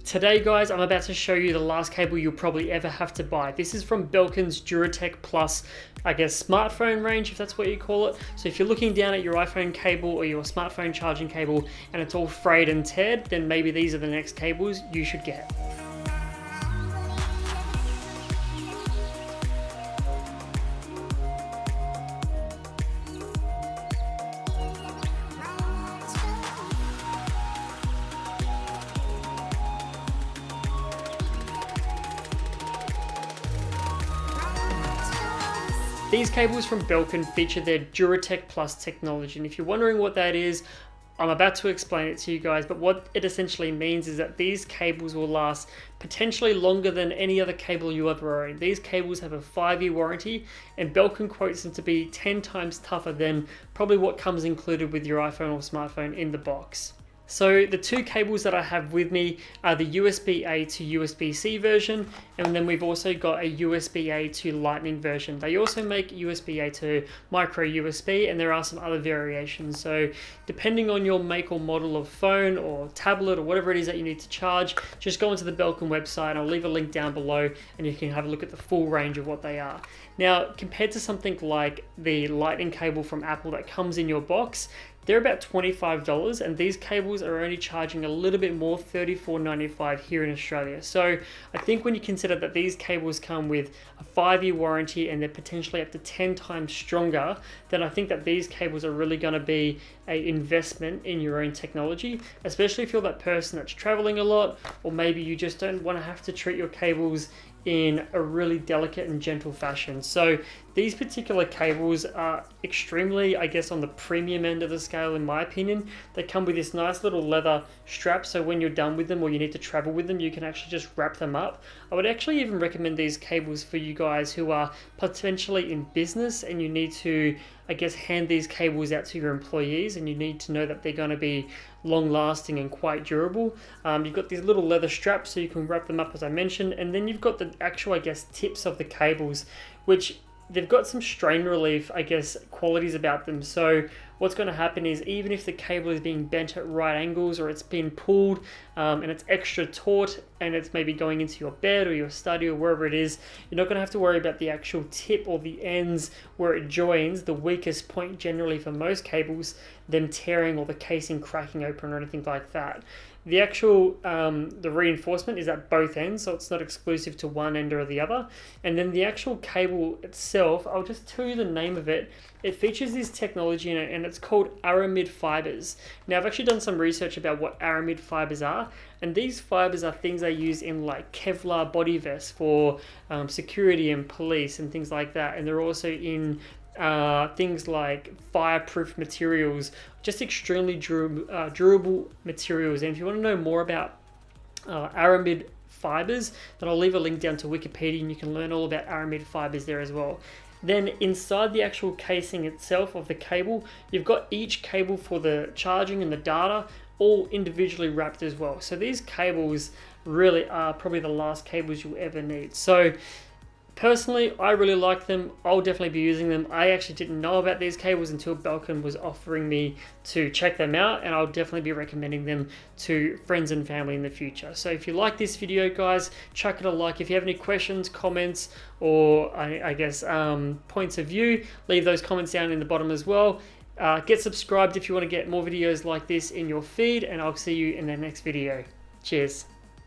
Today guys, I'm about to show you the last cable you'll probably ever have to buy. This is from Belkin's Duratek Plus, I guess smartphone range, if that's what you call it. So if you're looking down at your iPhone cable or your smartphone charging cable and it's all frayed and teared, then maybe these are the next cables you should get. These cables from Belkin feature their Duratek Plus technology, and if you're wondering what that is, I'm about to explain it to you guys, but what it essentially means is that these cables will last potentially longer than any other cable you ever own. These cables have a 5-year warranty, and Belkin quotes them to be 10 times tougher than probably what comes included with your iPhone or smartphone in the box. So the two cables that I have with me are the USB-A to USB-C version, and then we've also got a USB-A to Lightning version. They also make USB-A to micro USB, and there are some other variations. So depending on your make or model of phone or tablet or whatever it is that you need to charge, just go onto the Belkin website. I'll leave a link down below and you can have a look at the full range of what they are. Now, compared to something like the Lightning cable from Apple that comes in your box, they're about $25, and these cables are only charging a little bit more, $34.95 here in Australia. So I think when you consider that these cables come with a 5-year warranty and they're potentially up to 10 times stronger, then I think that these cables are really going to be an investment in your own technology, especially if you're that person that's traveling a lot, or maybe you just don't want to have to treat your cables in a really delicate and gentle fashion. So these particular cables are extremely, I guess, on the premium end of the scale in my opinion. They come with this nice little leather strap, so when you're done with them or you need to travel with them, you can actually just wrap them up. I would actually even recommend these cables for you guys who are potentially in business and you need to, I guess, hand these cables out to your employees, and you need to know that they're going to be long lasting and quite durable. You've got these little leather straps so you can wrap them up, as I mentioned, and then you've got the actual, I guess, tips of the cables, which they've got some strain relief, I guess, qualities about them. So what's going to happen is, even if the cable is being bent at right angles, or it's being pulled and it's extra taut and it's maybe going into your bed or your study or wherever it is, you're not going to have to worry about the actual tip or the ends where it joins, the weakest point generally for most cables, them tearing or the casing cracking open or anything like that. The actual the reinforcement is at both ends, so it's not exclusive to one end or the other. And then the actual cable itself, I'll just tell you the name of it. It features this technology in it, and it's called aramid fibers. Now, I've actually done some research about what aramid fibers are, and these fibers are things they use in like Kevlar body vests for security and police and things like that. And they're also in things like fireproof materials, just extremely durable materials. And if you want to know more about aramid fibers, then I'll leave a link down to Wikipedia and you can learn all about aramid fibers there as well. Then inside the actual casing itself of the cable, you've got each cable for the charging and the data all individually wrapped as well. So these cables really are probably the last cables you'll ever need. So personally, I really like them. I'll definitely be using them. I actually didn't know about these cables until Belkin was offering me to check them out, and I'll definitely be recommending them to friends and family in the future. So if you like this video, guys, chuck it a like. If you have any questions, comments, or I guess points of view, leave those comments down in the bottom as well. Get subscribed if you want to get more videos like this in your feed, and I'll see you in the next video. Cheers.